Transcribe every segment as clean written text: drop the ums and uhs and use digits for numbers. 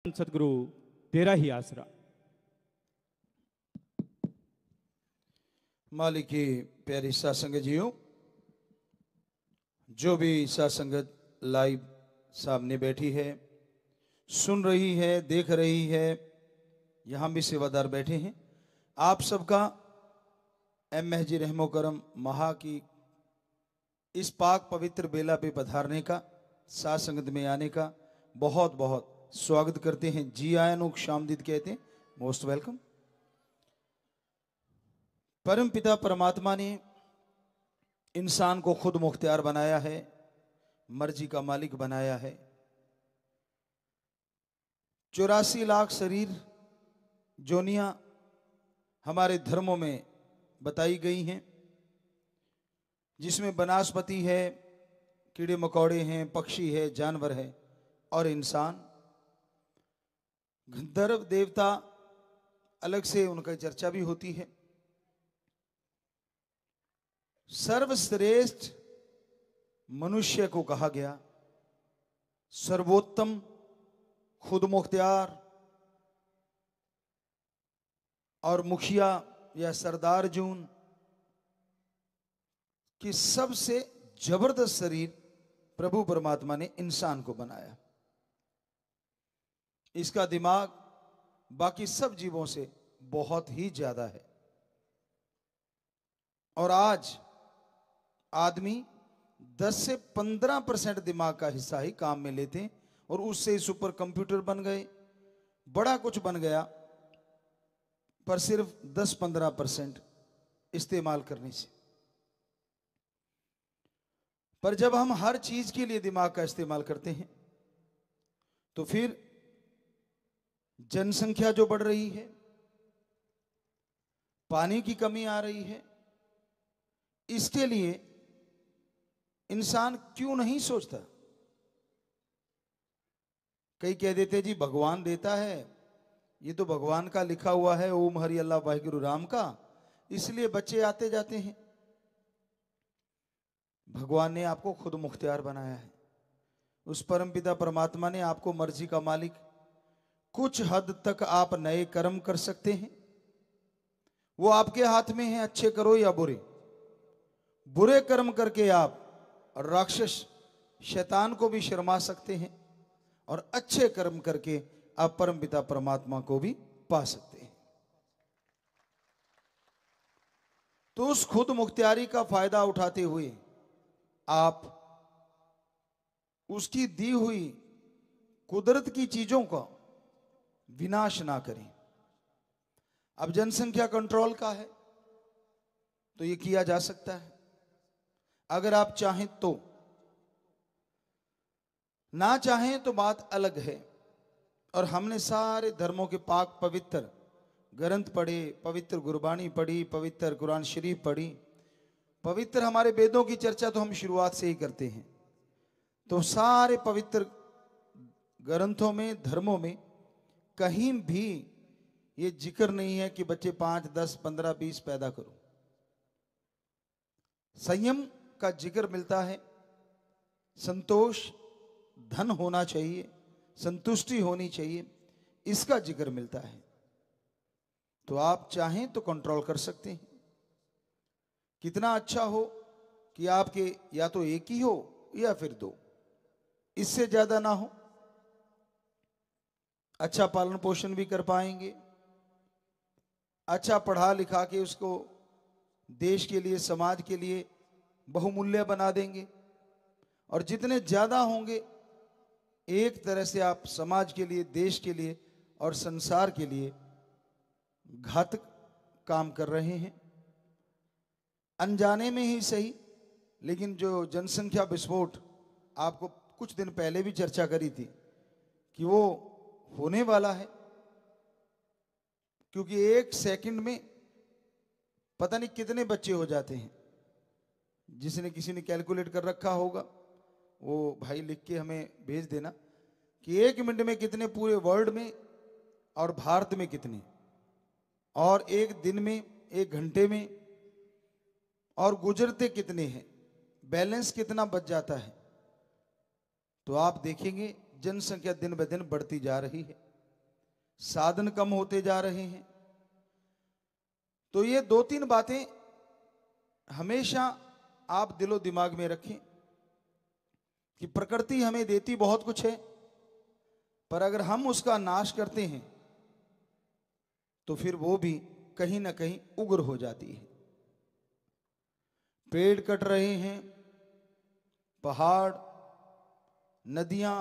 सतगुरु तेरा ही आसरा। मालिक की प्यारी सासंगत जियो, जो भी सासंगत लाइव सामने बैठी है, सुन रही है, देख रही है, यहाँ भी सेवादार बैठे हैं। आप सबका महजी रहमो करम महा की इस पाक पवित्र बेला पे पधारने का, सासंगत में आने का बहुत बहुत स्वागत करते हैं। जी आयन शामदीद कहते हैं, मोस्ट वेलकम। परम पिता परमात्मा ने इंसान को खुद मुख्तियार बनाया है, मर्जी का मालिक बनाया है। 84 लाख शरीर जोनियां हमारे धर्मों में बताई गई हैं, जिसमें वनस्पति है, कीड़े मकोड़े हैं, पक्षी है, जानवर है और इंसान। गंधर्व देवता अलग से उनका चर्चा भी होती है। सर्वश्रेष्ठ मनुष्य को कहा गया, सर्वोत्तम, खुद मुख्तियार और मुखिया या सरदार जून कि सबसे जबरदस्त शरीर प्रभु परमात्मा ने इंसान को बनाया। इसका दिमाग बाकी सब जीवों से बहुत ही ज्यादा है। और आज आदमी 10 से 15% दिमाग का हिस्सा ही काम में लेते हैं और उससे सुपर कंप्यूटर बन गए, बड़ा कुछ बन गया, पर सिर्फ 10-15% इस्तेमाल करने से। पर जब हम हर चीज के लिए दिमाग का इस्तेमाल करते हैं तो फिर जनसंख्या जो बढ़ रही है, पानी की कमी आ रही है, इसके लिए इंसान क्यों नहीं सोचता? कई कह देते जी भगवान देता है, ये तो भगवान का लिखा हुआ है, ओम हरि अल्लाह वाहिगुरु राम का, इसलिए बच्चे आते जाते हैं। भगवान ने आपको खुद मुख्तियार बनाया है। उस परमपिता परमात्मा ने आपको मर्जी का मालिक, कुछ हद तक आप नए कर्म कर सकते हैं, वो आपके हाथ में है, अच्छे करो या बुरे। बुरे कर्म करके आप राक्षस शैतान को भी शर्मा सकते हैं और अच्छे कर्म करके आप परमपिता परमात्मा को भी पा सकते हैं। तो उस खुद मुख्तियारी का फायदा उठाते हुए आप उसकी दी हुई कुदरत की चीजों का विनाश ना करें। अब जनसंख्या कंट्रोल का है तो ये किया जा सकता है, अगर आप चाहें तो। ना चाहें तो बात अलग है। और हमने सारे धर्मों के पाक पवित्र ग्रंथ पढ़े, पवित्र गुरबानी पढ़ी, पवित्र कुरान शरीफ पढ़ी, पवित्र हमारे वेदों की चर्चा तो हम शुरुआत से ही करते हैं। तो सारे पवित्र ग्रंथों में, धर्मों में कहीं भी ये जिक्र नहीं है कि बच्चे 5, 10, 15, 20 पैदा करो। संयम का जिक्र मिलता है, संतोष, धन होना चाहिए, संतुष्टि होनी चाहिए, इसका जिक्र मिलता है। तो आप चाहें तो कंट्रोल कर सकते हैं। कितना अच्छा हो कि आपके या तो एक ही हो या फिर 2, इससे ज्यादा ना हो। अच्छा पालन पोषण भी कर पाएंगे, अच्छा पढ़ा लिखा के उसको देश के लिए, समाज के लिए बहुमूल्य बना देंगे। और जितने ज्यादा होंगे, एक तरह से आप समाज के लिए, देश के लिए और संसार के लिए घातक काम कर रहे हैं, अनजाने में ही सही। लेकिन जो जनसंख्या विस्फोट आपको कुछ दिन पहले भी चर्चा करी थी कि वो होने वाला है, क्योंकि 1 सेकंड में पता नहीं कितने बच्चे हो जाते हैं। जिसने किसी ने कैलकुलेट कर रखा होगा वो भाई लिख के हमें भेज देना कि 1 मिनट में कितने पूरे वर्ल्ड में और भारत में कितने, और 1 दिन में, 1 घंटे में, और गुजरते कितने हैं, बैलेंस कितना बच जाता है। तो आप देखेंगे जनसंख्या दिन ब दिन बढ़ती जा रही है। साधन कम होते जा रहे हैं। तो ये दो तीन बातें हमेशा आप दिलो दिमाग में रखें कि प्रकृति हमें देती बहुत कुछ है, पर अगर हम उसका नाश करते हैं तो फिर वो भी कहीं ना कहीं उग्र हो जाती है। पेड़ कट रहे हैं, पहाड़, नदियां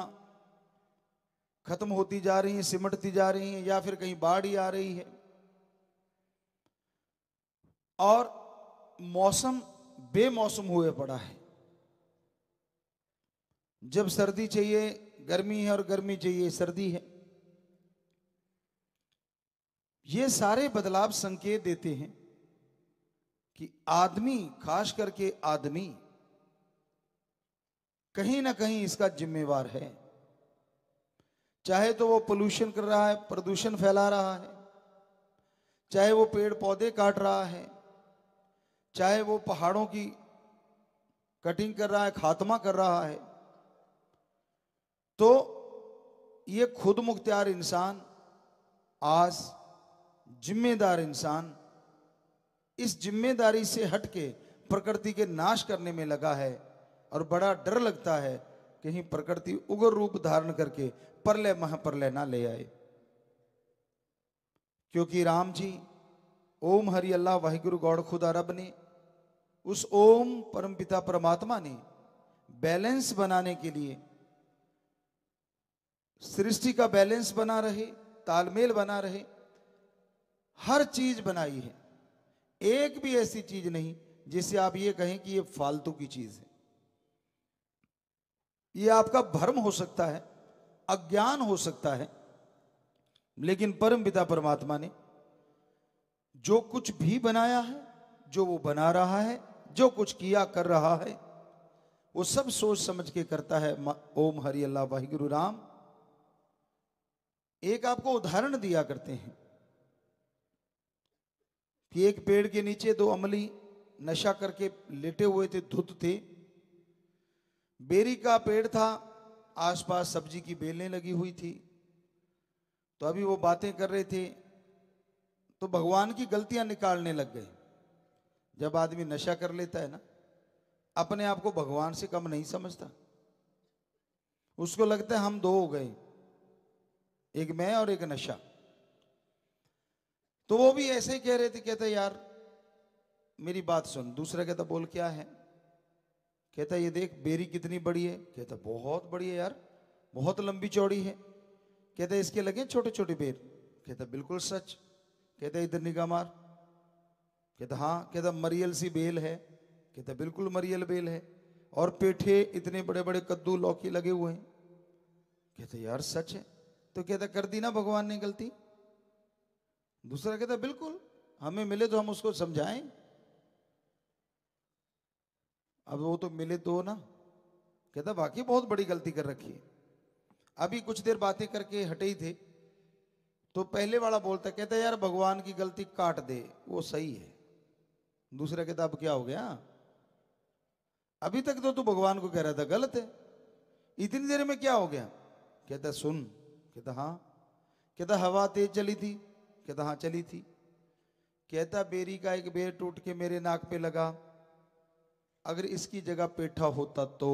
खत्म होती जा रही हैं, सिमटती जा रही हैं, या फिर कहीं बाढ़ ही आ रही है, और मौसम बेमौसम हुए पड़ा है। जब सर्दी चाहिए गर्मी है और गर्मी चाहिए सर्दी है। ये सारे बदलाव संकेत देते हैं कि आदमी, खास करके आदमी, कहीं ना कहीं इसका जिम्मेवार है। चाहे तो वो पोल्यूशन कर रहा है, प्रदूषण फैला रहा है, चाहे वो पेड़ पौधे काट रहा है, चाहे वो पहाड़ों की कटिंग कर रहा है, खात्मा कर रहा है। तो ये खुद मुख्तियार इंसान, आज जिम्मेदार इंसान, इस जिम्मेदारी से हटके प्रकृति के नाश करने में लगा है। और बड़ा डर लगता है कहीं प्रकृति उग्र रूप धारण करके प्रलय महाप्रलय ना ले आए। क्योंकि राम जी, ओम हरि अल्लाह वाहिगुरु गौड़ खुदा रब ने, उस ओम परमपिता परमात्मा ने बैलेंस बनाने के लिए, सृष्टि का बैलेंस बना रहे, तालमेल बना रहे, हर चीज बनाई है। एक भी ऐसी चीज नहीं जिसे आप ये कहें कि ये फालतू की चीज है। ये आपका भ्रम हो सकता है, अज्ञान हो सकता है, लेकिन परमपिता परमात्मा ने जो कुछ भी बनाया है, जो वो बना रहा है, जो कुछ किया कर रहा है, वो सब सोच समझ के करता है। ओम हरि अल्लाह वाहिगुरु राम। एक आपको उदाहरण दिया करते हैं कि एक पेड़ के नीचे दो अमली नशा करके लेटे हुए थे, धुत थे। बेरी का पेड़ था, आसपास सब्जी की बेलें लगी हुई थी। तो अभी वो बातें कर रहे थे तो भगवान की गलतियां निकालने लग गए। जब आदमी नशा कर लेता है ना, अपने आप को भगवान से कम नहीं समझता। उसको लगता है हम दो हो गए, एक मैं और एक नशा। तो वो भी ऐसे ही कह रहे थे, कहता यार मेरी बात सुन। दूसरा कहता बोल क्या है? कहता ये देख बेरी कितनी बड़ी है। कहता बहुत बड़ी है यार, बहुत लंबी चौड़ी है। कहता इसके लगे छोटे छोटे बेर। कहता बिल्कुल सच। कहता इधर निगाह मार। कहता हाँ। कहता मरियल सी बेल है। कहता बिल्कुल मरियल बेल है। और पेठे इतने बड़े बड़े कद्दू लौकी लगे हुए हैं। कहता यार सच है। तो कहता कर दी ना भगवान ने गलती? दूसरा कहता बिल्कुल, हमें मिले तो हम उसको समझाएं। अब वो तो मिले तो ना। कहता बाकी बहुत बड़ी गलती कर रखी है। अभी कुछ देर बातें करके हटे ही थे तो पहले वाला बोलता, कहता यार भगवान की गलती काट दे, वो सही है। दूसरा कहता अब क्या हो गया? अभी तक तो तू भगवान को कह रहा था गलत है, इतनी देर में क्या हो गया? कहता सुन। कहता हाँ। कहता हवा तेज चली थी। कहता हाँ चली थी। कहता बेरी का एक बेर टूट के मेरे नाक पे लगा, अगर इसकी जगह पेठा होता तो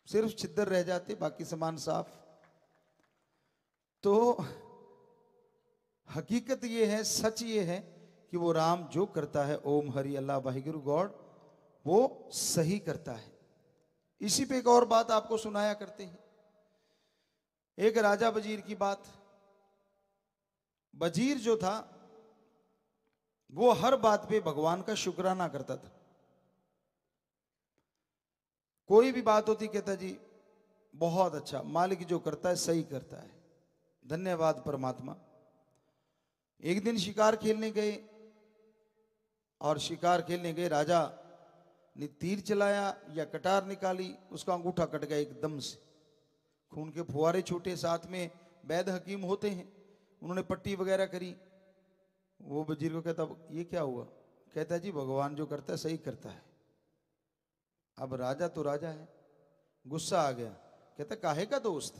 सिर्फ छिद्र रह जाते, बाकी सामान साफ। तो हकीकत ये है, सच ये है कि वो राम जो करता है, ओम हरि अल्लाह वाहिगुरु गॉड, वो सही करता है। इसी पे एक और बात आपको सुनाया करते हैं, एक राजा वजीर की बात। वजीर जो था वो हर बात पे भगवान का शुक्राना करता था। कोई भी बात होती कहता जी बहुत अच्छा, मालिक जो करता है सही करता है, धन्यवाद परमात्मा। एक दिन शिकार खेलने गए और शिकार खेलने गए, राजा ने तीर चलाया या कटार निकाली, उसका अंगूठा कट गया एकदम से, खून के फुहारे छूटे। साथ में वैद्य हकीम होते हैं, उन्होंने पट्टी वगैरह करी। वो वजीर को कहता ये क्या हुआ? कहता जी भगवान जो करता है सही करता है। अब राजा तो राजा है, गुस्सा आ गया। कहता काहे का दोस्त?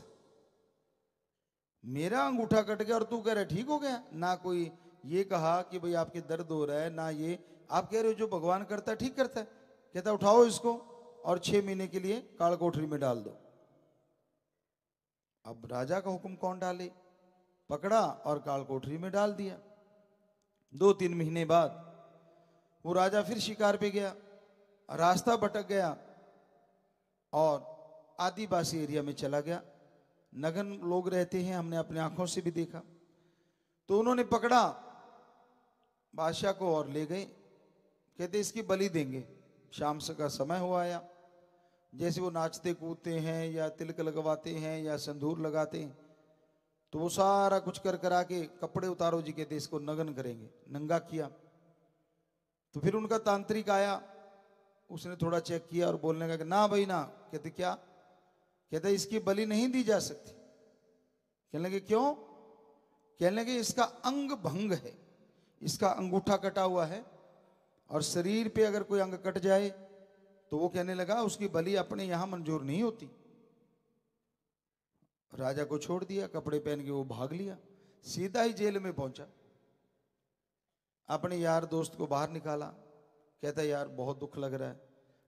मेरा अंगूठा कट गया और तू कह रहा ठीक हो गया। ना कोई ये कहा कि भाई आपके दर्द हो रहा है, ना ये आप कह रहे हो जो भगवान करता है ठीक करता है। कहता उठाओ इसको और 6 महीने के लिए काल कोठरी में डाल दो। अब राजा का हुक्म कौन डाले, पकड़ा और काल कोठरी में डाल दिया। 2-3 महीने बाद वो राजा फिर शिकार पे गया, रास्ता भटक गया और आदिवासी एरिया में चला गया। नगन लोग रहते हैं, हमने अपने आंखों से भी देखा। तो उन्होंने पकड़ा बादशाह को और ले गए, कहते इसकी बलि देंगे। शाम से का समय हो आया, जैसे वो नाचते कूदते हैं या तिलक लगवाते हैं या संदूर लगाते हैं, तो वो सारा कुछ कर करा के कपड़े उतारो जी, कहते इसको नगन करेंगे, नंगा किया। तो फिर उनका तांत्रिक आया, उसने थोड़ा चेक किया और बोलने लगा कि ना भाई ना। कहते क्या? कहते इसकी बलि नहीं दी जा सकती। कहने लगे क्यों? कहने लगे इसका अंग भंग है, इसका अंगूठा कटा हुआ है और शरीर पे अगर कोई अंग कट जाए तो वो कहने लगा उसकी बलि अपने यहां मंजूर नहीं होती। राजा को छोड़ दिया, कपड़े पहन के वो भाग लिया, सीधा ही जेल में पहुंचा। अपने यार दोस्त को बाहर निकाला, कहता यार बहुत दुख लग रहा है,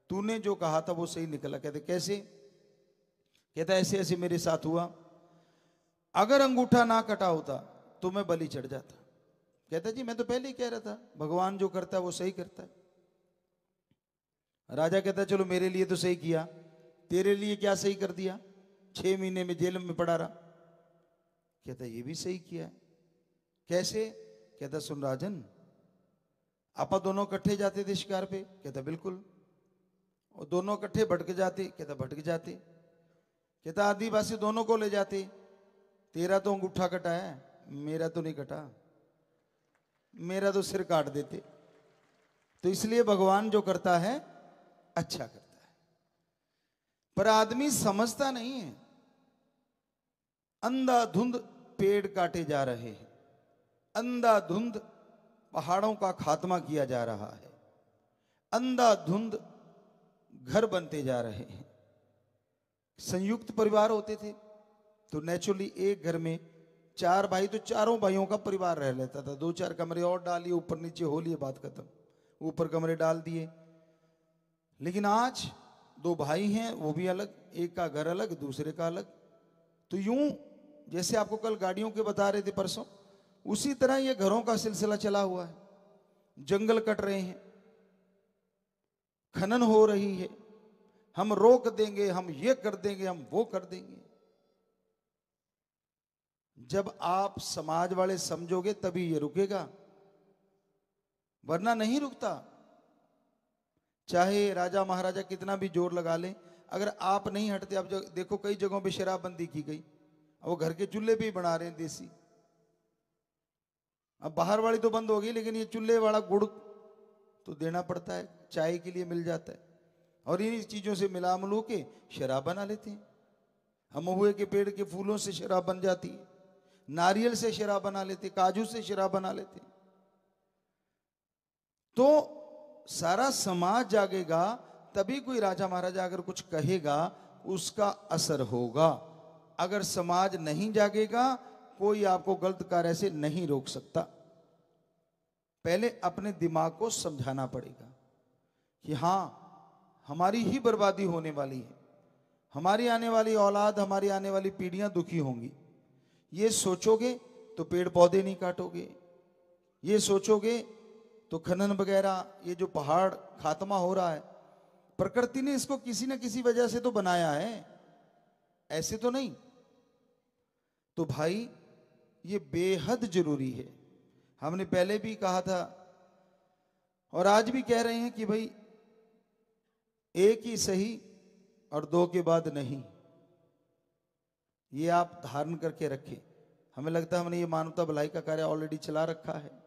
तूने जो कहा था वो सही निकला। कहते कैसे? कहता ऐसे ऐसे मेरे साथ हुआ, अगर अंगूठा ना कटा होता तो मैं बलि चढ़ जाता। कहता जी मैं तो पहले ही कह रहा था भगवान जो करता है वो सही करता है। राजा कहता चलो मेरे लिए तो सही किया, तेरे लिए क्या सही कर दिया? 6 महीने में जेल में पड़ा रहा। कहता ये भी सही किया है। कैसे? कहता सुन राजन, आपा दोनों इकट्ठे जाते थे शिकार पे। कहता बिल्कुल। और दोनों इकट्ठे भटक जाते। कहता भटक जाते। कहता आदिवासी दोनों को ले जाते, तेरा तो अंगूठा कटा है, मेरा तो नहीं कटा, मेरा तो सिर काट देते। तो इसलिए भगवान जो करता है अच्छा करता है, पर आदमी समझता नहीं है। अंधाधुंध पेड़ काटे जा रहे हैं, अंधाधुंध पहाड़ों का खात्मा किया जा रहा है, अंधाधुंध घर बनते जा रहे हैं। संयुक्त परिवार होते थे तो नेचुरली एक घर में 4 भाई, तो चारों भाइयों का परिवार रह लेता था। 2-4 कमरे और डालिए, ऊपर नीचे हो लिए, बात खत्म। ऊपर कमरे डाल दिए। लेकिन आज 2 भाई हैं, वो भी अलग, एक का घर अलग, दूसरे का अलग। तो यूं जैसे आपको कल गाड़ियों के बता रहे थे परसों, उसी तरह ये घरों का सिलसिला चला हुआ है। जंगल कट रहे हैं, खनन हो रही है, हम रोक देंगे, हम ये कर देंगे, हम वो कर देंगे। जब आप समाज वाले समझोगे तभी ये रुकेगा, वरना नहीं रुकता। चाहे राजा महाराजा कितना भी जोर लगा लें, अगर आप नहीं हटते। आप देखो कई जगहों पे शराबबंदी की गई, वो घर के चूल्हे पे ही बना रहे हैं देसी। अब बाहर वाली तो बंद हो गई, लेकिन ये चूल्हे वाला गुड़ तो देना पड़ता है, चाय के लिए मिल जाता है। और इन्हीं चीजों से मिला मिलू के शराब बना लेते हैं। हम महुए के पेड़ के फूलों से शराब बन जाती है, नारियल से शराब बना लेते, काजू से शराब बना लेते। तो सारा समाज जागेगा तभी कोई राजा महाराजा अगर कुछ कहेगा उसका असर होगा। अगर समाज नहीं जागेगा कोई आपको गलत कार्य से नहीं रोक सकता। पहले अपने दिमाग को समझाना पड़ेगा कि हां हमारी ही बर्बादी होने वाली है, हमारी आने वाली औलाद, हमारी आने वाली पीढ़ियां दुखी होंगी। ये सोचोगे तो पेड़ पौधे नहीं काटोगे, ये सोचोगे तो खनन वगैरह, ये जो पहाड़ खात्मा हो रहा है, प्रकृति ने इसको किसी न किसी वजह से तो बनाया है, ऐसे तो नहीं। तो भाई ये बेहद जरूरी है। हमने पहले भी कहा था और आज भी कह रहे हैं कि भाई एक ही सही और 2 के बाद नहीं, ये आप धारण करके रखें। हमें लगता है हमने ये मानवता भलाई का कार्य ऑलरेडी चला रखा है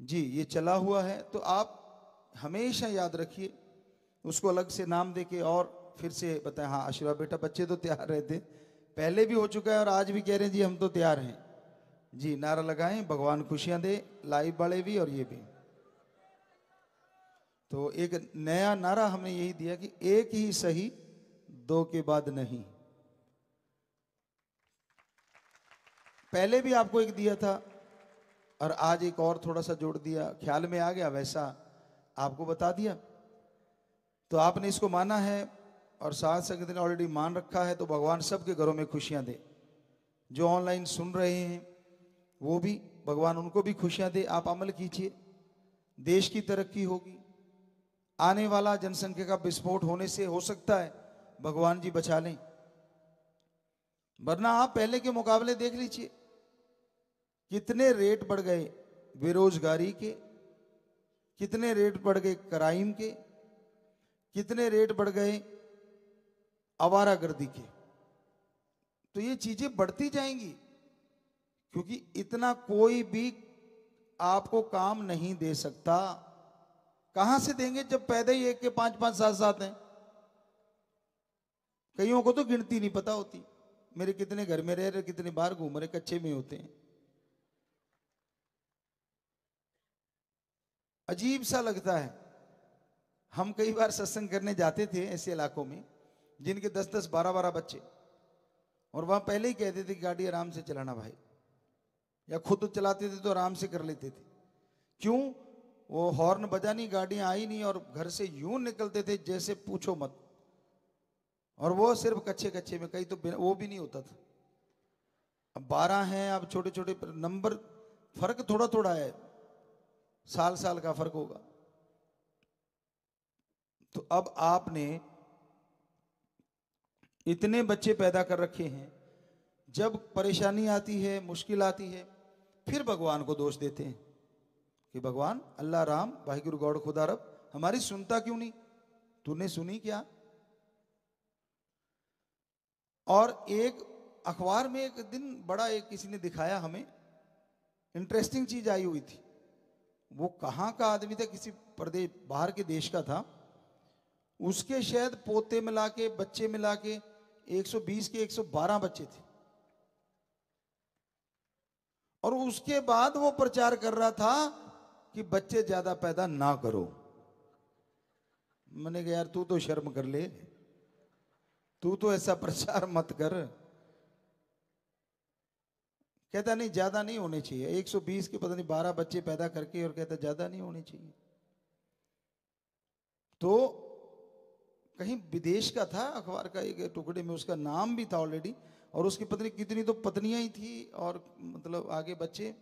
जी, ये चला हुआ है। तो आप हमेशा याद रखिए, उसको अलग से नाम देके और फिर से बताएं। हाँ आशीर्वाद बेटा, बच्चे तो तैयार रहते, पहले भी हो चुका है और आज भी कह रहे हैं जी हम तो तैयार हैं जी। नारा लगाएं, भगवान खुशियां दे, लाइव वाले भी और ये भी। तो एक नया नारा हमने यही दिया कि एक ही सही 2 के बाद नहीं। पहले भी आपको एक दिया था और आज एक और थोड़ा सा जोड़ दिया, ख्याल में आ गया वैसा आपको बता दिया। तो आपने इसको माना है और साथ संगत ने ऑलरेडी मान रखा है, तो भगवान सबके घरों में खुशियां दे। जो ऑनलाइन सुन रहे हैं वो भी भगवान उनको भी खुशियां दे। आप अमल कीजिए, देश की तरक्की होगी। आने वाला जनसंख्या का विस्फोट होने से हो सकता है भगवान जी बचा लें, वरना आप पहले के मुकाबले देख लीजिए कितने रेट बढ़ गए बेरोजगारी के, कितने रेट बढ़ गए क्राइम के, कितने रेट बढ़ गए आवारागर्दी के। तो ये चीजें बढ़ती जाएंगी, क्योंकि इतना कोई भी आपको काम नहीं दे सकता। कहां से देंगे जब पैदा ही एक के 5-5 7-7 हैं। कईयों को तो गिनती नहीं पता होती, मेरे कितने घर में रह रहे, कितने बार घूम रहे, कच्चे में होते हैं। अजीब सा लगता है। हम कई बार सत्संग करने जाते थे ऐसे इलाकों में जिनके 10-10 12-12 बच्चे, और वहां पहले ही कहते थे कि गाड़ी आराम से चलाना भाई, या खुद चलाते थे तो आराम से कर लेते थे। क्यों? वो हॉर्न बजा नहीं, गाड़ियां आई नहीं, और घर से यूं निकलते थे जैसे पूछो मत। और वो सिर्फ कच्चे कच्चे में, कहीं तो वो भी नहीं होता था। अब 12 हैं, अब छोटे छोटे नंबर, फर्क थोड़ा थोड़ा है, साल साल का फर्क होगा। तो अब आपने इतने बच्चे पैदा कर रखे हैं, जब परेशानी आती है, मुश्किल आती है, फिर भगवान को दोष देते हैं कि भगवान अल्लाह राम वाहिगुरु गौड़ खुदा रब हमारी सुनता क्यों नहीं, तूने सुनी क्या? और एक अखबार में एक दिन बड़ा एक किसी ने दिखाया हमें, इंटरेस्टिंग चीज आई हुई थी। वो कहाँ का आदमी था, किसी प्रदेश बाहर के देश का था। उसके शायद पोते मिला के बच्चे मिला के 120 के 112 बच्चे थे, और उसके बाद वो प्रचार कर रहा था कि बच्चे ज्यादा पैदा ना करो। मैंने कहा यार तू तो शर्म कर ले, तू तो ऐसा प्रचार मत कर। कहता नहीं ज्यादा नहीं होने चाहिए, 120 के पता नहीं 12 बच्चे पैदा करके, और कहता ज्यादा नहीं होने चाहिए। तो कहीं विदेश का था, अखबार का एक टुकड़े में उसका नाम भी था ऑलरेडी, और उसकी पत्नी कितनी तो पत्नियां ही थी, और मतलब आगे बच्चे।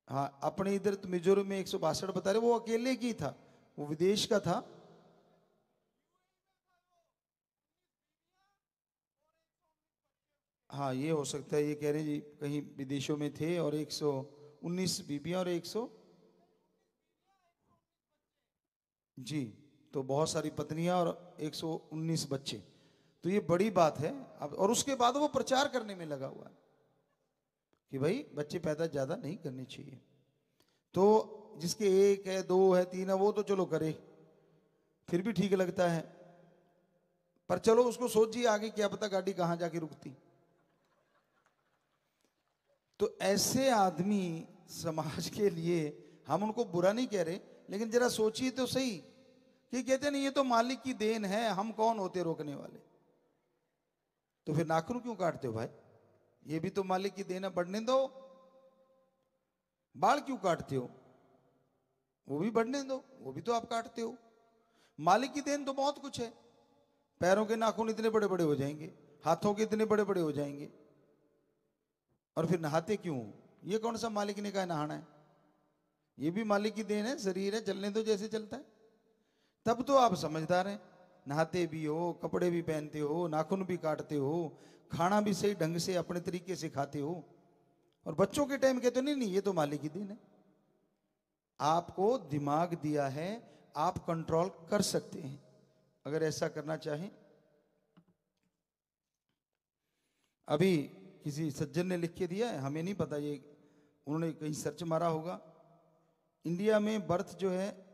हाँ, अपने इधर तो मिजोरम में 162 बता रहे, वो अकेले की था, वो विदेश का था। हाँ ये हो सकता है, ये कह रहे जी कहीं विदेशों में थे, और 119 बीबियां और 100 जी, तो बहुत सारी पत्नियां और 119 बच्चे। तो ये बड़ी बात है। अब और उसके बाद वो प्रचार करने में लगा हुआ है कि भाई बच्चे पैदा ज्यादा नहीं करने चाहिए। तो जिसके 1 है 2 है 3 है वो तो चलो करे, फिर भी ठीक लगता है। पर चलो उसको सोचिए आगे, क्या पता गाड़ी कहां जाके रुकती। तो ऐसे आदमी समाज के लिए, हम उनको बुरा नहीं कह रहे, लेकिन जरा सोचिए तो सही कि कहते नहीं ये तो मालिक की देन है, हम कौन होते रोकने वाले। तो फिर नाखून क्यों काटते हो भाई? ये भी तो मालिक की देन है, बढ़ने दो। बाल क्यों काटते हो? वो भी बढ़ने दो, वो भी तो आप काटते हो। मालिक की देन तो बहुत कुछ है। पैरों के नाखून इतने बड़े बड़े हो जाएंगे, हाथों के इतने बड़े बड़े हो जाएंगे, और फिर नहाते क्यों? ये कौन सा मालिक ने कहा नहाना है? ये भी मालिक की देन है, शरीर है, चलने दो जैसे चलता है। तब तो आप समझदार हैं, नहाते भी हो, कपड़े भी पहनते हो, नाखून भी काटते हो, खाना भी सही ढंग से अपने तरीके से खाते हो, और बच्चों के टाइम कहते नहीं नहीं ये तो मालिक की देन है। आपको दिमाग दिया है, आप कंट्रोल कर सकते हैं अगर ऐसा करना चाहें। अभी किसी सज्जन ने लिख के दिया है, हमें नहीं पता, ये उन्होंने कहीं सर्च मारा होगा। इंडिया में बर्थ जो है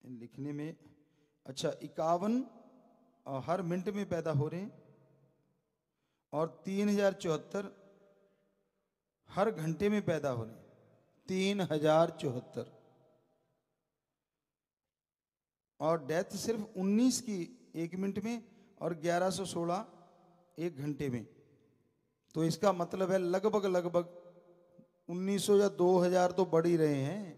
लिखने में, अच्छा 51 हर मिनट में पैदा हो रहे हैं, और 3074 हर घंटे में पैदा हो रहे हैं। 3074, और डेथ सिर्फ 19 की 1 मिनट में, और 1116 1 घंटे में, तो इसका मतलब है लगभग लगभग 1900 या 2000 तो बढ़ ही रहे हैं।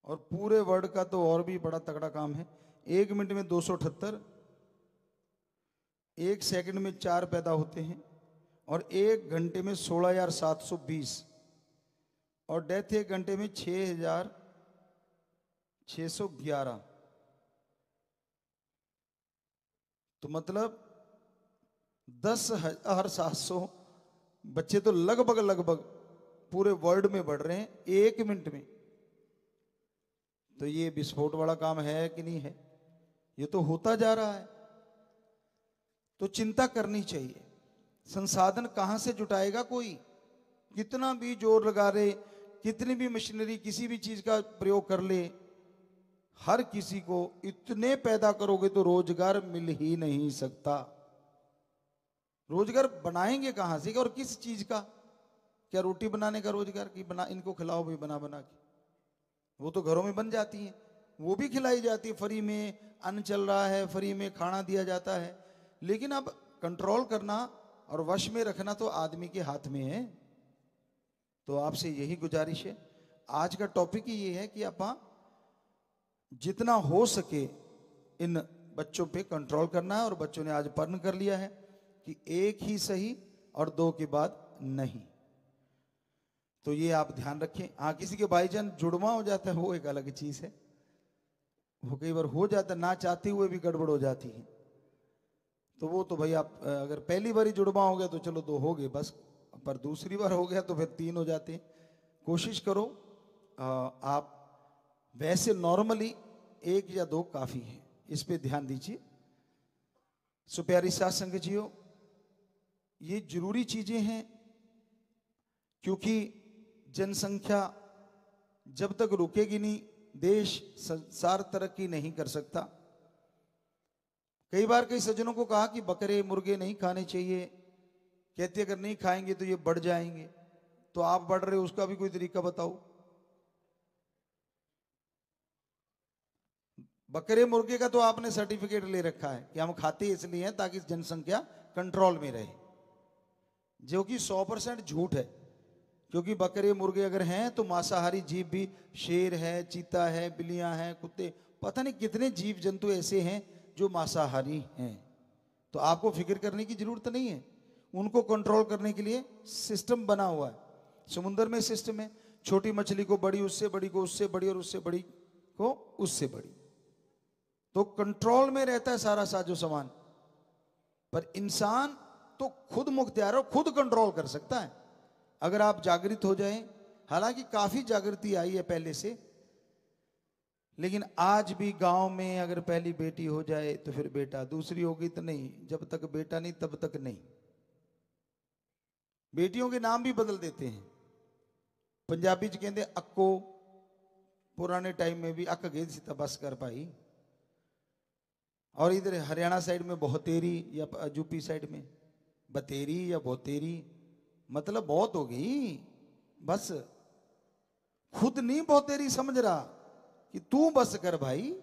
और पूरे वर्ल्ड का तो और भी बड़ा तगड़ा काम है। 1 मिनट में 278, 1 सेकंड में 4 पैदा होते हैं, और 1 घंटे में 16,720, और डेथ 1 घंटे में 6,611। तो मतलब 10,700 बच्चे तो लगभग लगभग पूरे वर्ल्ड में बढ़ रहे हैं 1 मिनट में। तो ये विस्फोट वाला काम है कि नहीं है? ये तो होता जा रहा है। तो चिंता करनी चाहिए। संसाधन कहां से जुटाएगा कोई? कितना भी जोर लगा ले, कितनी भी मशीनरी, किसी भी चीज का प्रयोग कर ले, हर किसी को इतने पैदा करोगे तो रोजगार मिल ही नहीं सकता। रोजगार बनाएंगे कहां से और किस चीज का? क्या रोटी बनाने का रोजगार की बना इनको खिलाओ भी बना बना के? वो तो घरों में बन जाती है, वो भी खिलाई जाती है, फ्री में अन्न चल रहा है, फ्री में खाना दिया जाता है। लेकिन अब कंट्रोल करना और वश में रखना तो आदमी के हाथ में है। तो आपसे यही गुजारिश है। आज का टॉपिक ही ये है कि आप जितना हो सके इन बच्चों पे कंट्रोल करना है। और बच्चों ने आज प्रण कर लिया है कि 1 ही सही और 2 के बाद नहीं। तो ये आप ध्यान रखें। हाँ, किसी के भाईजान जुड़वा हो जाता है वो एक अलग चीज है, वो कई बार हो जाता है, ना चाहते हुए भी गड़बड़ हो जाती है। तो वो तो भाई आप अगर पहली बार ही जुड़वा हो गया तो चलो 2 हो गए बस, पर दूसरी बार हो गया तो फिर 3 हो जाते हैं। कोशिश करो आप वैसे नॉर्मली 1 या 2 काफी है, इस पे ध्यान दीजिए। सो प्यारी साथ संगत जीओ, ये जरूरी चीजें हैं, क्योंकि जनसंख्या जब तक रुकेगी नहीं, देश संसार तरक्की नहीं कर सकता। कई बार कई सज्जनों को कहा कि बकरे मुर्गे नहीं खाने चाहिए, कहते अगर नहीं खाएंगे तो ये बढ़ जाएंगे। तो आप बढ़ रहे हो, उसका भी कोई तरीका बताओ। बकरे मुर्गे का तो आपने सर्टिफिकेट ले रखा है कि हम खाते इसलिए हैं ताकि जनसंख्या कंट्रोल में रहे, जो कि 100% झूठ है। क्योंकि बकरे मुर्गे अगर हैं तो मांसाहारी जीव भी, शेर है, चीता है, बिल्लियां हैं, कुत्ते, पता नहीं कितने जीव जंतु ऐसे हैं जो मांसाहारी हैं। तो आपको फिक्र करने की जरूरत नहीं है। उनको कंट्रोल करने के लिए सिस्टम बना हुआ है। समुद्र में सिस्टम है, छोटी मछली को बड़ी, उससे बड़ी को उससे बड़ी, और उससे बड़ी को उससे बड़ी। तो कंट्रोल में रहता है सारा साजो सामान। पर इंसान तो खुद मुख्तियार और खुद कंट्रोल कर सकता है अगर आप जागृत हो जाएं। हालांकि काफी जागृति आई है पहले से, लेकिन आज भी गांव में अगर पहली बेटी हो जाए तो फिर बेटा, दूसरी होगी तो नहीं, जब तक बेटा नहीं तब तक नहीं। बेटियों के नाम भी बदल देते हैं। पंजाबी च कहते अक्को, पुराने टाइम में भी अक गई सी तो बस कर पाई। और इधर हरियाणा साइड में बहुतेरी, या यूपी साइड में बतेरी या बहुतेरी, मतलब बहुत हो गई बस। खुद नहीं बहुतेरी समझ रहा कि तू बस कर भाई।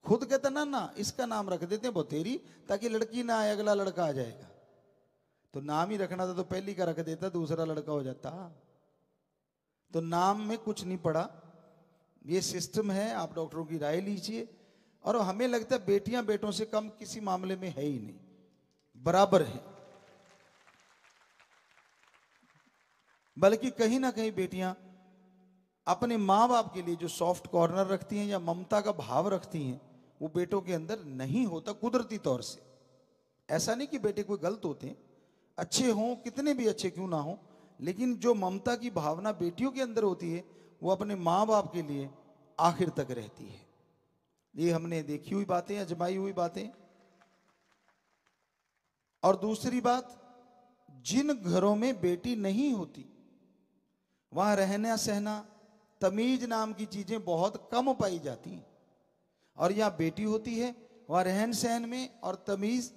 खुद कहता ना ना इसका नाम रख देते हैं बहुतेरी, ताकि लड़की ना आए, अगला लड़का आ जाएगा। तो नाम ही रखना था तो पहली का रख देता, दूसरा लड़का हो जाता। तो नाम में कुछ नहीं पड़ा, ये सिस्टम है। आप डॉक्टरों की राय लीजिए। और हमें लगता है बेटियां बेटों से कम किसी मामले में है ही नहीं, बराबर है। बल्कि कहीं ना कहीं बेटियां अपने माँ बाप के लिए जो सॉफ्ट कॉर्नर रखती हैं या ममता का भाव रखती हैं, वो बेटों के अंदर नहीं होता कुदरती तौर से। ऐसा नहीं कि बेटे कोई गलत होते हैं, अच्छे हों, कितने भी अच्छे क्यों ना हो, लेकिन जो ममता की भावना बेटियों के अंदर होती है वो अपने माँ बाप के लिए आखिर तक रहती है। ये हमने देखी हुई बातें, अजमाई हुई बातें। और दूसरी बात, जिन घरों में बेटी नहीं होती वहां रहना सहना, तमीज नाम की चीजें बहुत कम पाई जाती हैं। और यहां बेटी होती है, वहां रहन सहन में और तमीज,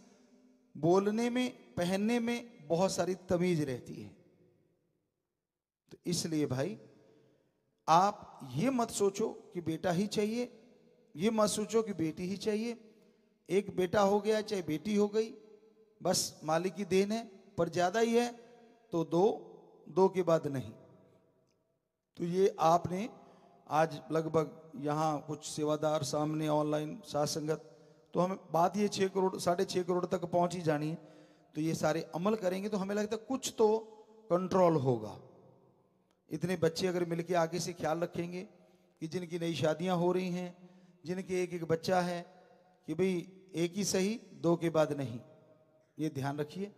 बोलने में, पहनने में बहुत सारी तमीज रहती है। तो इसलिए भाई आप ये मत सोचो कि बेटा ही चाहिए, ये मत सोचो कि बेटी ही चाहिए। एक बेटा हो गया चाहे बेटी हो गई, बस मालिक की देन है। पर ज्यादा ही है तो दो, दो के बाद नहीं। तो ये आपने आज लगभग यहाँ कुछ सेवादार सामने ऑनलाइन साथ संगत, तो हमें बात ये 6 करोड़ 6.5 करोड़ तक पहुंच ही जानी है। तो ये सारे अमल करेंगे तो हमें लगता है कुछ तो कंट्रोल होगा। इतने बच्चे अगर मिलके आगे से ख्याल रखेंगे कि जिनकी नई शादियां हो रही हैं, जिनके एक एक बच्चा है, कि भाई एक ही सही, दो के बाद नहीं, ये ध्यान रखिए।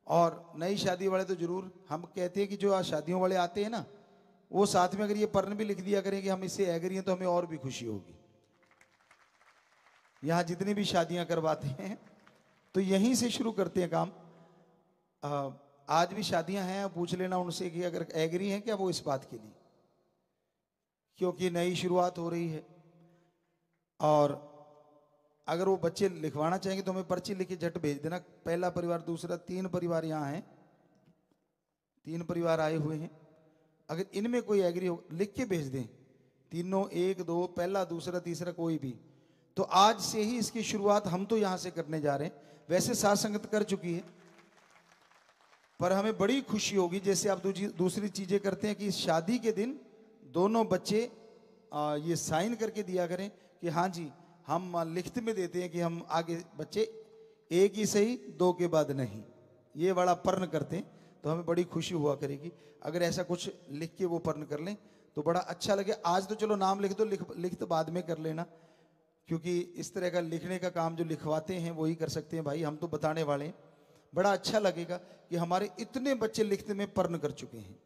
और नई शादी वाले तो जरूर, हम कहते हैं कि जो आज शादियों वाले आते हैं ना, वो साथ में अगर ये पर्ण भी लिख दिया करें कि हम इससे एग्री हैं, तो हमें और भी खुशी होगी। यहां जितनी भी शादियां करवाते हैं तो यहीं से शुरू करते हैं काम। आज भी शादियां हैं, पूछ लेना उनसे कि अगर एग्री हैं क्या वो इस बात के लिए, क्योंकि नई शुरुआत हो रही है। और अगर वो बच्चे लिखवाना चाहेंगे तो हमें पर्ची लिख के झट भेज देना। पहला परिवार, दूसरा, 3 परिवार यहाँ हैं, 3 परिवार आए हुए हैं। अगर इनमें कोई एग्री हो लिख के भेज दें, तीनों, 1 2, पहला, दूसरा, तीसरा, कोई भी। तो आज से ही इसकी शुरुआत हम तो यहां से करने जा रहे हैं। वैसे साथ संगत कर चुकी है, पर हमें बड़ी खुशी होगी जैसे आप दूसरी चीजें करते हैं कि शादी के दिन दोनों बच्चे ये साइन करके दिया करें कि हाँ जी, हम लिखत में देते हैं कि हम आगे बच्चे एक ही सही, दो के बाद नहीं, ये बड़ा पर्ण करते हैं। तो हमें बड़ी खुशी हुआ करेगी अगर ऐसा कुछ लिख के वो पर्ण कर लें तो बड़ा अच्छा लगे। आज तो चलो नाम लिख दो, लिख तो बाद में कर लेना, क्योंकि इस तरह का लिखने का काम जो लिखवाते हैं वही कर सकते हैं भाई, हम तो बताने वाले हैं। बड़ा अच्छा लगेगा कि हमारे इतने बच्चे लिखते में पर्ण कर चुके हैं,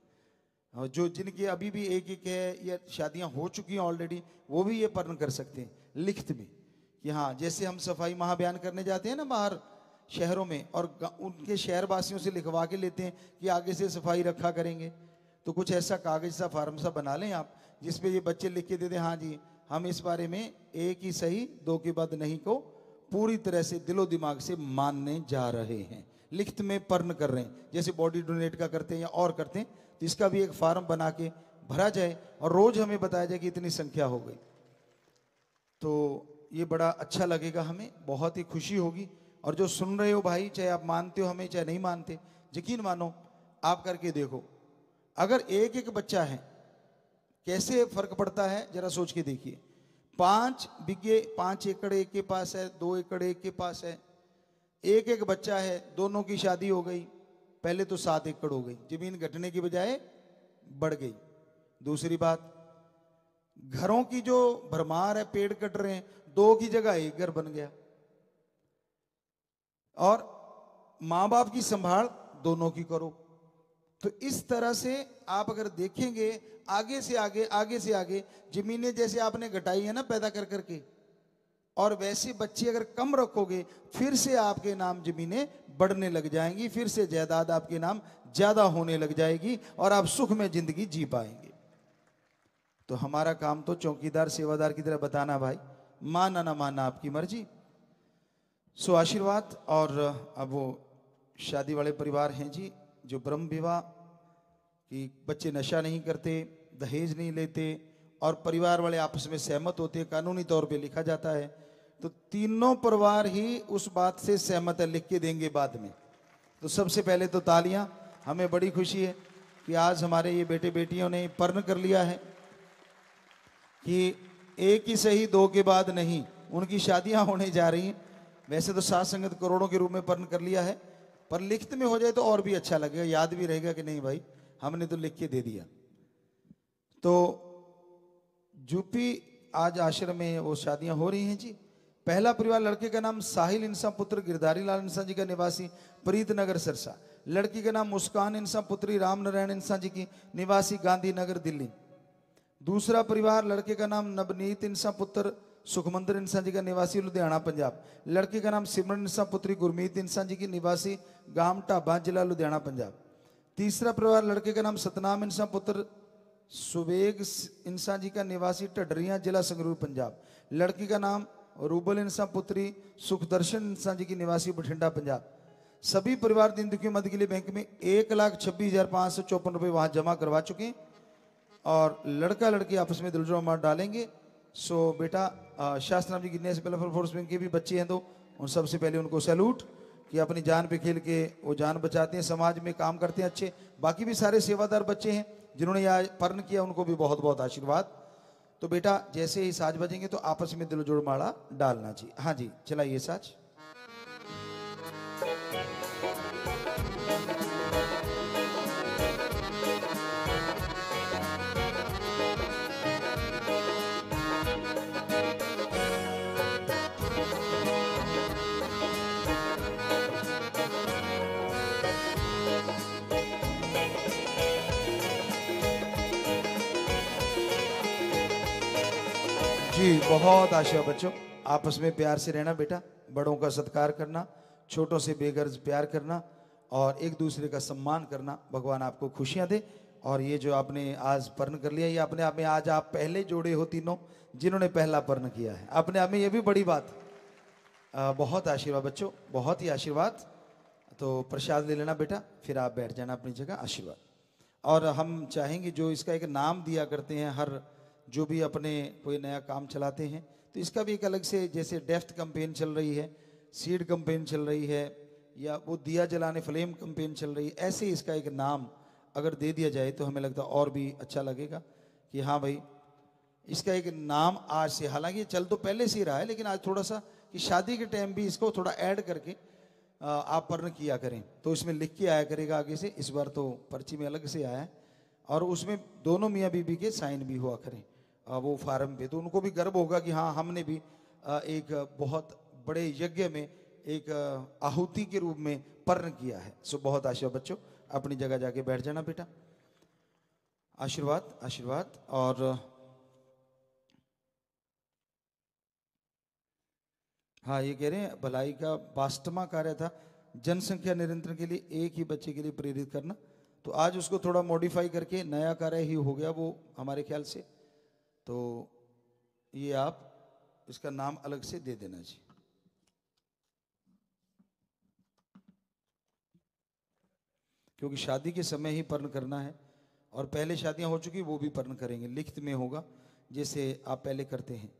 और जो जिनकी अभी भी एक एक है या शादियां हो चुकी हैं ऑलरेडी, वो भी ये पर्ण कर सकते हैं लिखत में। कि हाँ, जैसे हम सफाई महाअभियान करने जाते हैं ना बाहर शहरों में, और उनके शहरवासियों से लिखवा के लेते हैं कि आगे से सफाई रखा करेंगे, तो कुछ ऐसा कागज सा फार्म सा बना लें आप, जिसपे ये बच्चे लिख के दे दें, हाँ जी हम इस बारे में एक ही सही, दो के बाद नहीं को पूरी तरह से दिलो दिमाग से मानने जा रहे हैं, लिखत में पर्ण कर रहे हैं। जैसे बॉडी डोनेट का करते हैं या और करते हैं, तो इसका भी एक फार्म बना के भरा जाए और रोज हमें बताया जाए कि इतनी संख्या हो गई। तो ये बड़ा अच्छा लगेगा, हमें बहुत ही खुशी होगी। और जो सुन रहे हो भाई, चाहे आप मानते हो हमें चाहे नहीं मानते, यकीन मानो, आप करके देखो। अगर एक एक बच्चा है, कैसे फर्क पड़ता है जरा सोच के देखिए। 5 बिघे 5 एकड़ एक के पास है, 2 एकड़ एक के पास है, एक एक बच्चा है, दोनों की शादी हो गई, पहले तो 7 एकड़ हो गई, जमीन घटने की बजाय बढ़ गई। दूसरी बात, घरों की जो भरमार है, पेड़ कट रहे हैं, 2 की जगह 1 घर बन गया। और मां बाप की संभाल दोनों की करो। तो इस तरह से आप अगर देखेंगे आगे से आगे, आगे से आगे, जमीनें जैसे आपने घटाई है ना पैदा कर करके, और वैसे बच्चे अगर कम रखोगे, फिर से आपके नाम जमीनें बढ़ने लग जाएंगी, फिर से जायदाद आपके नाम ज्यादा होने लग जाएगी और आप सुख में जिंदगी जी पाएंगे। तो हमारा काम तो चौकीदार सेवादार की तरह बताना, भाई माना ना माना आपकी मर्जी। सो आशीर्वाद। और अब वो शादी वाले परिवार हैं जी, जो ब्रह्म विवाह कि बच्चे नशा नहीं करते, दहेज नहीं लेते, और परिवार वाले आपस में सहमत होते हैं, कानूनी तौर पे लिखा जाता है, तो तीनों परिवार ही उस बात से सहमत है, लिख के देंगे बाद में। तो सबसे पहले तो तालियां, हमें बड़ी खुशी है कि आज हमारे ये बेटे बेटियों ने पर्ण कर लिया है कि एक ही सही, 2 के बाद नहीं, उनकी शादियां होने जा रही हैं। वैसे तो सात संगत करोड़ों के रूप में पर्ण कर लिया है, पर लिखत में हो जाए तो और भी अच्छा लगेगा, याद भी रहेगा कि नहीं भाई हमने तो लिख के दे दिया। तो यूपी आज आश्रम में वो शादियां हो रही हैं जी। पहला परिवार, लड़के का नाम साहिल इंसान पुत्र गिरधारी लाल इंसान जी का, निवासी प्रीत नगर सरसा। लड़की का नाम मुस्कान इंसान पुत्री राम नारायण इंसान जी की, निवासी गांधीनगर दिल्ली। दूसरा परिवार, लड़के का नाम नवनीत इंसान पुत्र सुखमंदिर इंसान जी का, निवासी लुधियाना पंजाब। लड़के का नाम सिमरन इंसान पुत्री गुरमीत इंसान जी की, निवासी गांव ढाबा जिला लुधियाना पंजाब। तीसरा परिवार, लड़के का नाम सतनाम इंसान पुत्र सुबेग इंसान जी का, निवासी ढडरिया जिला संगरूर पंजाब। लड़की का नाम रूबल इंसान पुत्री सुखदर्शन इंसान जी की, निवासी बठिंडा पंजाब। सभी परिवार दीन दुखियों मदद के लिए बैंक में 1,26,554 रुपए वहां जमा करवा चुके हैं, और लड़का लड़की आपस में दिलजो मार डालेंगे। सो बेटा शास्त्रनाम जी गिनने से पहले फोर्स बैंक के भी बच्चे हैं, तो उन सबसे पहले उनको सैल्यूट कि अपनी जान पे खेल के वो जान बचाते हैं, समाज में काम करते हैं अच्छे। बाकी भी सारे सेवादार बच्चे हैं जिन्होंने यह पर्ण किया, उनको भी बहुत बहुत आशीर्वाद। तो बेटा जैसे ही साज बजेंगे तो आपस में दिल जोड़ माला डालना जी। हाँ जी, चलाइए साज। जी बहुत आशीर्वाद बच्चों, आपस में प्यार से रहना बेटा, बड़ों का सत्कार करना, छोटों से बेगर्ज प्यार करना और एक दूसरे का सम्मान करना। भगवान आपको खुशियां दे। और ये जो आपने आज पर्ण कर लिया, ये अपने आप में आज आप पहले जोड़े हो तीनों जिन्होंने पहला पर्ण किया है, अपने आप में ये भी बड़ी बात। बहुत आशीर्वाद बच्चों, बहुत ही आशीर्वाद। तो प्रसाद ले लेना बेटा, फिर आप बैठ जाना अपनी जगह। आशीर्वाद। और हम चाहेंगे जो इसका एक नाम दिया करते हैं, हर जो भी अपने कोई नया काम चलाते हैं, तो इसका भी एक अलग से, जैसे डेफ्ट कैंपेन चल रही है, सीड कैंपेन चल रही है, या वो दिया जलाने फ्लेम कैंपेन चल रही है, ऐसे इसका एक नाम अगर दे दिया जाए तो हमें लगता है और भी अच्छा लगेगा कि हाँ भाई इसका एक नाम आज से, हालांकि ये चल तो पहले से ही रहा है, लेकिन आज थोड़ा सा कि शादी के टाइम भी इसको थोड़ा ऐड करके आप पर्ण किया करें, तो इसमें लिख के आया करेगा आगे से। इस बार तो पर्ची में अलग से आया है, और उसमें दोनों मियाँ बीबी के साइन भी हुआ करें वो फार्म पे, तो उनको भी गर्व होगा कि हाँ हमने भी एक बहुत बड़े यज्ञ में एक आहुति के रूप में पर्ण किया है। सो बहुत आशीर्वाद बच्चों, अपनी जगह जाके बैठ जाना बेटा। आशीर्वाद आशीर्वाद। और हाँ, ये कह रहे हैं भलाई का 22वां कार्य था, जनसंख्या नियंत्रण के लिए एक ही बच्चे के लिए प्रेरित करना, तो आज उसको थोड़ा मॉडिफाई करके नया कार्य ही हो गया वो हमारे ख्याल से। तो ये आप इसका नाम अलग से दे देना जी। क्योंकि शादी के समय ही पर्ण करना है, और पहले शादियां हो चुकी वो भी पर्ण करेंगे, लिखित में होगा जैसे आप पहले करते हैं।